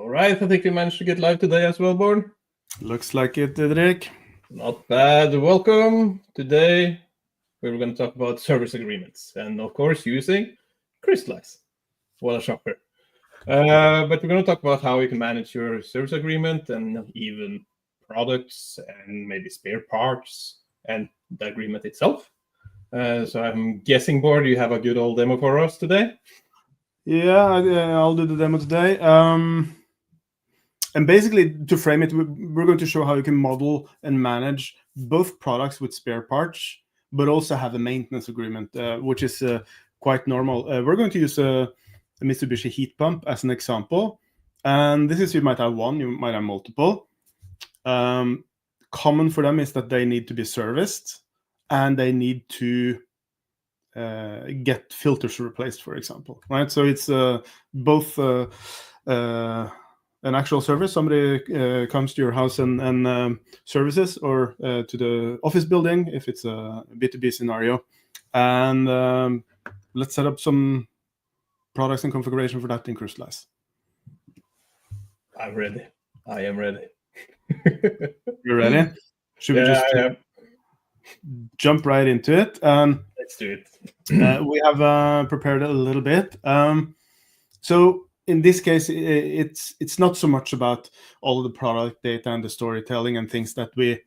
All right, I think we managed to get live today as well, Born. Looks like it, Didrik. Not bad. Welcome. Today we're going to talk about service agreements and, of course, using Crystallize. What a shocker. But we're going to talk about how you can manage your service agreement and even products and maybe spare parts and the agreement itself. So I'm guessing, Born, you have a good old demo for us today. Yeah, I'll do the demo today. And basically, to frame it, we're going to show how you can model and manage both products with spare parts, but also have a maintenance agreement, which is quite normal. We're going to use a Mitsubishi heat pump as an example. And this is, you might have one, you might have multiple. Common for them is that they need to be serviced and they need to get filters replaced, for example, right? So it's both an actual service, somebody comes to your house and services, or to the office building if it's a B2B scenario. And let's set up some products and configuration for that in Crystallize. I'm ready. I am ready. You're ready? Should we just jump right into it? Let's do it. We have prepared a little bit. So in this case, it's not so much about all of the product data and the storytelling and things that we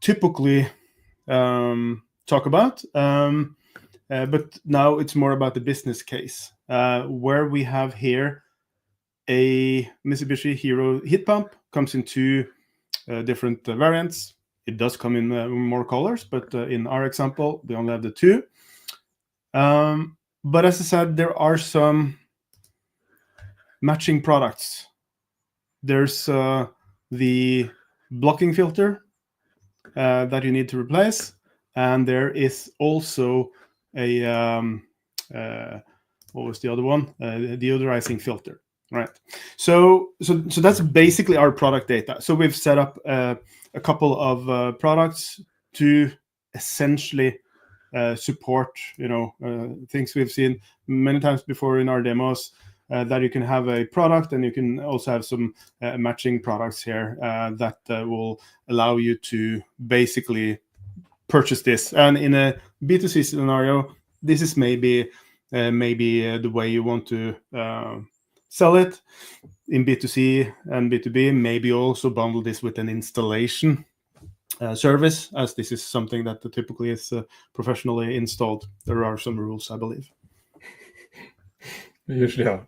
typically talk about. But now it's more about the business case, where we have here a Mitsubishi Hero heat pump. Comes in two different variants. It does come in more colors, but in our example, we only have the two. But as I said, there are some matching products. There's the blocking filter that you need to replace, and there is also a what was the other one? Deodorizing filter, right? So that's basically our product data. So we've set up a couple of products to essentially support, things we've seen many times before in our demos. That you can have a product, and you can also have some matching products here that will allow you to basically purchase this. And in a B2C scenario, this is maybe the way you want to sell it. In B2C and B2B, maybe also bundle this with an installation service, as this is something that typically is professionally installed. There are some rules, I believe. Usually are.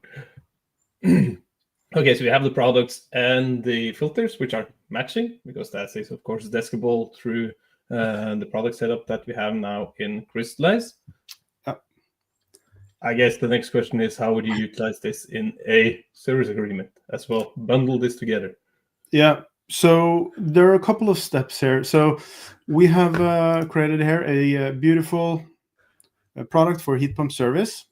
Okay, so we have the products and the filters, which are matching, because that is, of course, deskable through the product setup that we have now in Crystallize. I guess the next question is, how would you utilize this in a service agreement as well? Bundle this together. Yeah, so there are a couple of steps here. So we have created here a beautiful product for heat pump service.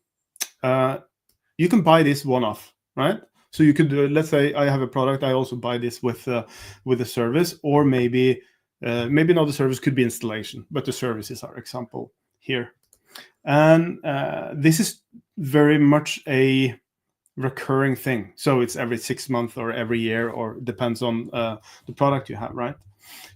You can buy this one-off, right? So you could, let's say I have a product, I also buy this with a service, or maybe not the service, could be installation, but the service is our example here. And this is very much a recurring thing. So it's every 6 months or every year, or depends on the product you have, right?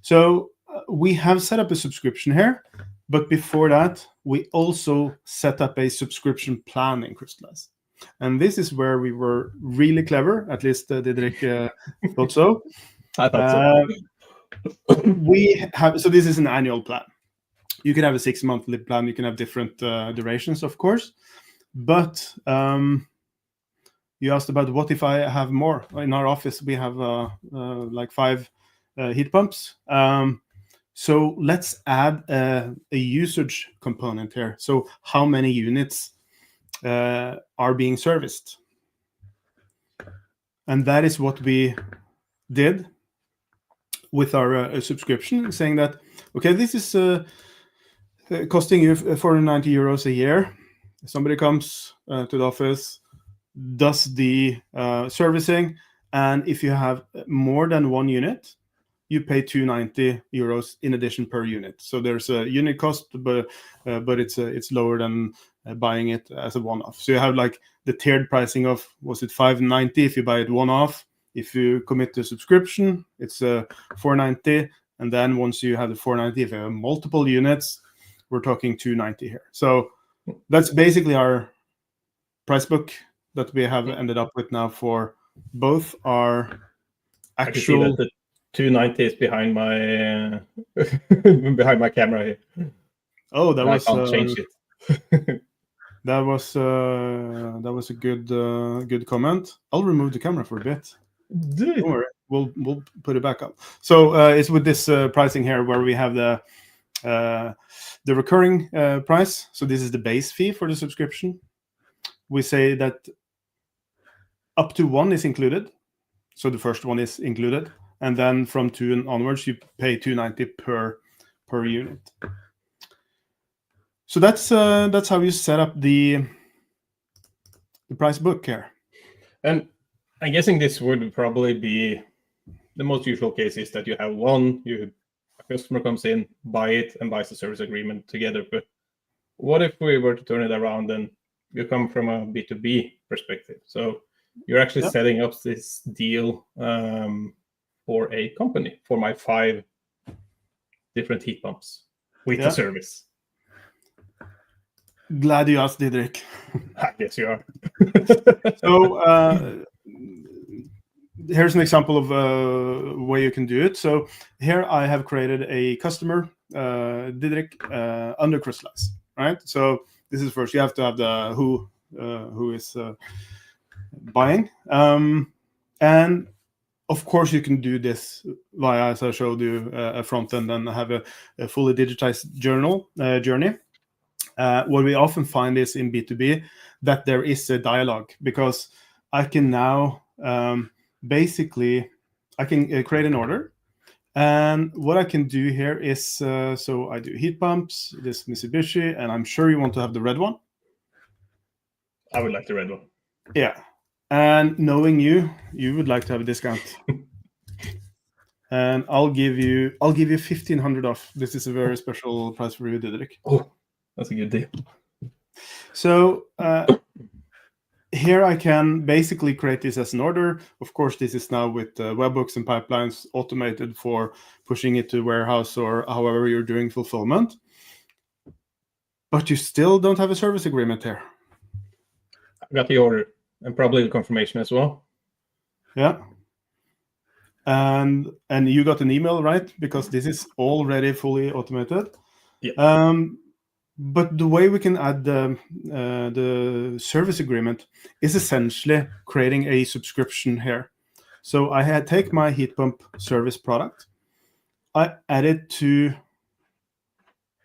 So we have set up a subscription here, but before that, we also set up a subscription plan in Crystallize. And this is where we were really clever, at least Didrik thought so. I thought so. So this is an annual plan. You can have a 6-monthly plan. You can have different durations, of course. But you asked about what if I have more. In our office, we have like 5 heat pumps. So let's add a usage component here. So how many units are being serviced? And that is what we did with our subscription, saying that, okay, this is costing you 490 euros a year. Somebody comes to the office, does the servicing, and if you have more than 1 unit, you pay 290 euros in addition per unit. So there's a unit cost, but it's lower than buying it as a one-off. So you have like the tiered pricing of, was it $5.90 if you buy it one-off? If you commit to subscription, it's $4.90, and then once you have the $4.90, if you have multiple units, we're talking $2.90 here. So that's basically our price book that we have ended up with now for both our actual. I can see that the 290 is behind my behind my camera here. Oh, that was. I can't change it. That was a good comment. I'll remove the camera for a bit. Don't worry, we'll put it back up. So it's with this pricing here where we have the recurring price. So this is the base fee for the subscription. We say that up to 1 is included. So the first one is included, and then from 2 and onwards you pay $2.90 per unit. So that's how you set up the price book here. And I'm guessing this would probably be the most usual case is that you have a customer comes in, buy it, and buys the service agreement together. But what if we were to turn it around and you come from a B2B perspective? So you're actually setting up this deal for a company, for my 5 different heat pumps with the service. Glad you asked, Didrik. Yes, you are. So here's an example of a way you can do it. So here I have created a customer, Didrik, under Crystallize, right? So this is first. You have to have the who is buying, and of course you can do this via, as I showed you, a front end and have a fully digitized journey. What we often find is in B2B that there is a dialogue, because I can now basically I can create an order, and what I can do here is so I do heat pumps, this Mitsubishi, and I'm sure you want to have the red one. I would like the red one. Yeah, and knowing you would like to have a discount. And I'll give you 1,500 off. This is a very special price for you, Didrik. Oh, that's a good deal. So here I can basically create this as an order. Of course, this is now with webhooks and pipelines automated for pushing it to warehouse or however you're doing fulfillment. But you still don't have a service agreement here. I got the order and probably the confirmation as well. Yeah. And you got an email, right? Because this is already fully automated. Yeah. But the way we can add the service agreement is essentially creating a subscription here. So I take my heat pump service product, I add it to,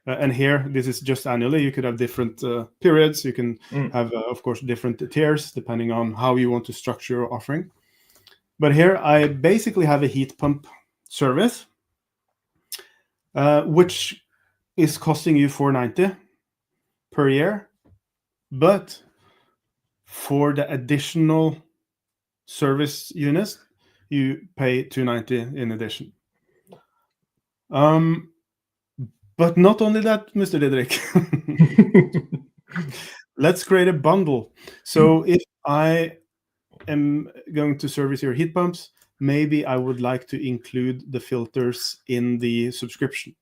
and here this is just annually. You could have different periods. You can have, of course, different tiers depending on how you want to structure your offering. But here I basically have a heat pump service, which is costing you $4.90 per year, but for the additional service units, you pay $2.90 in addition. But not only that, Mr. Didrik. Let's create a bundle. So if I am going to service your heat pumps, maybe I would like to include the filters in the subscription,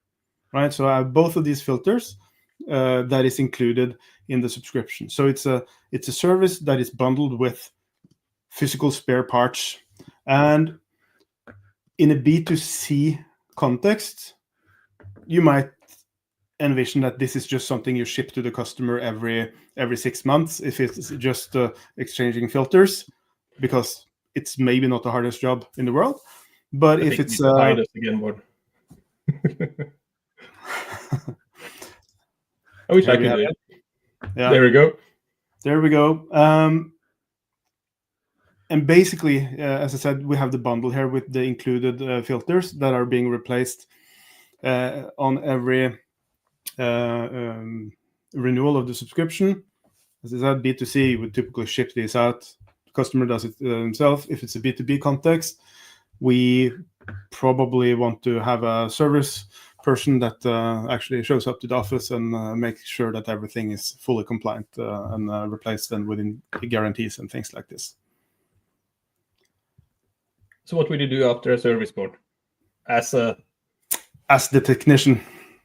right? So I have both of these filters that is included in the subscription. So it's a service that is bundled with physical spare parts. And in a B2C context, you might envision that this is just something you ship to the customer every 6 months if it's just exchanging filters, because it's maybe not the hardest job in the world. But if it's hide us again, Ward. I wish I could do it. Yeah. There we go. There we go. And basically, as I said, we have the bundle here with the included filters that are being replaced on every renewal of the subscription. As I said, B2C would typically ship these out. The customer does it himself. If it's a B2B context, we probably want to have a service provider person that actually shows up to the office and makes sure that everything is fully compliant and replaced then within guarantees and things like this. So what would you do after a service board as the technician?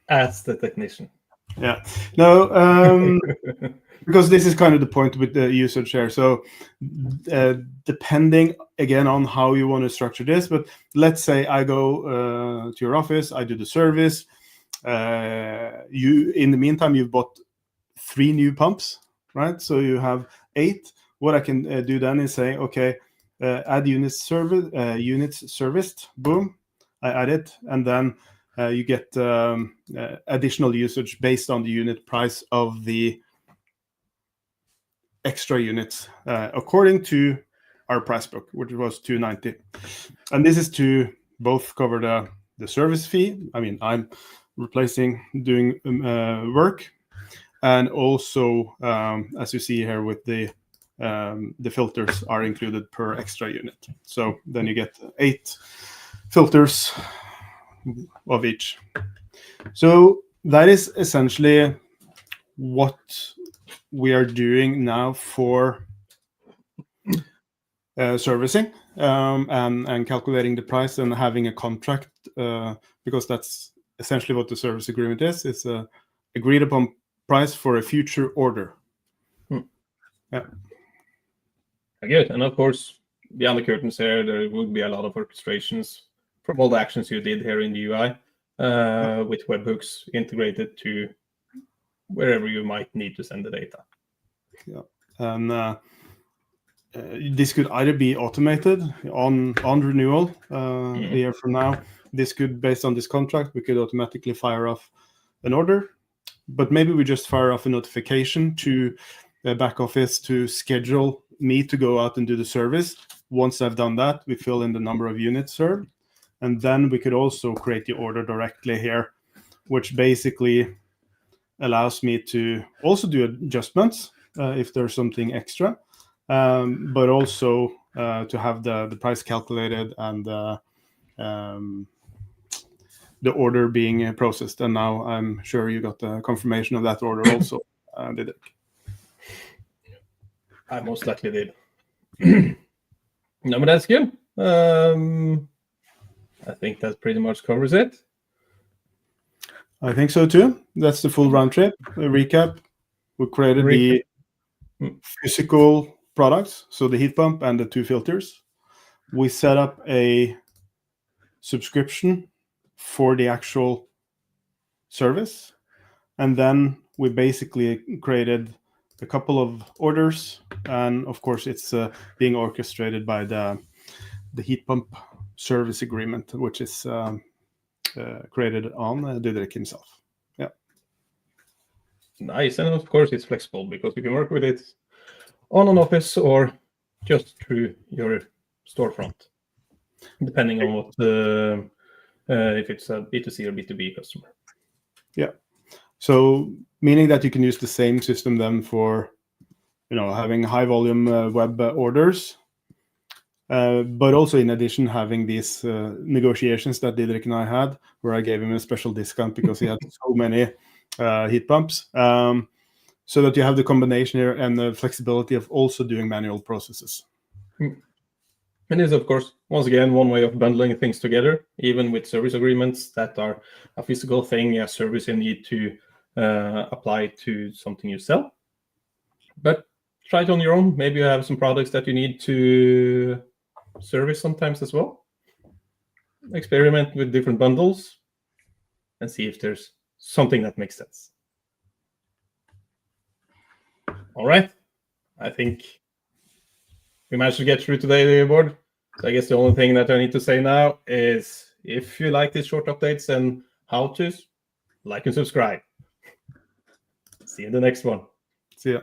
As the technician. Yeah. No, because this is kind of the point with the usage here. So depending again on how you want to structure this, but let's say I go to your office, I do the service. You, in the meantime, you've bought 3 new pumps, right? So you have 8. What I can do then is say, okay, add units serviced. Boom, I add it, and then you get additional usage based on the unit price of the extra units, according to our price book, which was $290. And this is to both cover the service fee. I mean, I'm replacing doing work, and also as you see here with the filters are included per extra unit. So then you get 8 filters of each. So that is essentially what we are doing now for servicing and calculating the price and having a contract, because that's essentially what the service agreement is. It's a agreed upon price for a future order. Yeah. Good. And of course, beyond the curtains here, there would be a lot of orchestrations from all the actions you did here in the UI with webhooks integrated to wherever you might need to send the data. Yeah. And this could either be automated on renewal a year from now. This could, based on this contract, we could automatically fire off an order, but maybe we just fire off a notification to the back office to schedule me to go out and do the service. Once I've done that, we fill in the number of units served, and then we could also create the order directly here, which basically allows me to also do adjustments if there's something extra, but also to have the price calculated and the order being processed. And now I'm sure you got the confirmation of that order also, did it? I most likely did. No, but that's good. I think that pretty much covers it. I think so too. That's the full round trip. A recap. We created the physical products, so the heat pump and the 2 filters. We set up a subscription for the actual service, and then we basically created a couple of orders, and of course it's being orchestrated by the heat pump service agreement, which is created on Didrik himself. Yeah. Nice. And of course it's flexible because you can work with it on an office or just through your storefront, depending on what if it's a B2C or B2B customer. Yeah. So meaning that you can use the same system then for, having high volume web orders, but also in addition having these negotiations that Didrik and I had, where I gave him a special discount because he had so many heat pumps, so that you have the combination here and the flexibility of also doing manual processes. And this is, of course, once again, one way of bundling things together, even with service agreements that are a physical thing, a service you need to apply to something you sell. But try it on your own. Maybe you have some products that you need to service sometimes as well. Experiment with different bundles and see if there's something that makes sense. All right. I think we managed to get through today, the board. So I guess the only thing that I need to say now is if you like these short updates and how-tos, like and subscribe. See you in the next one. See ya.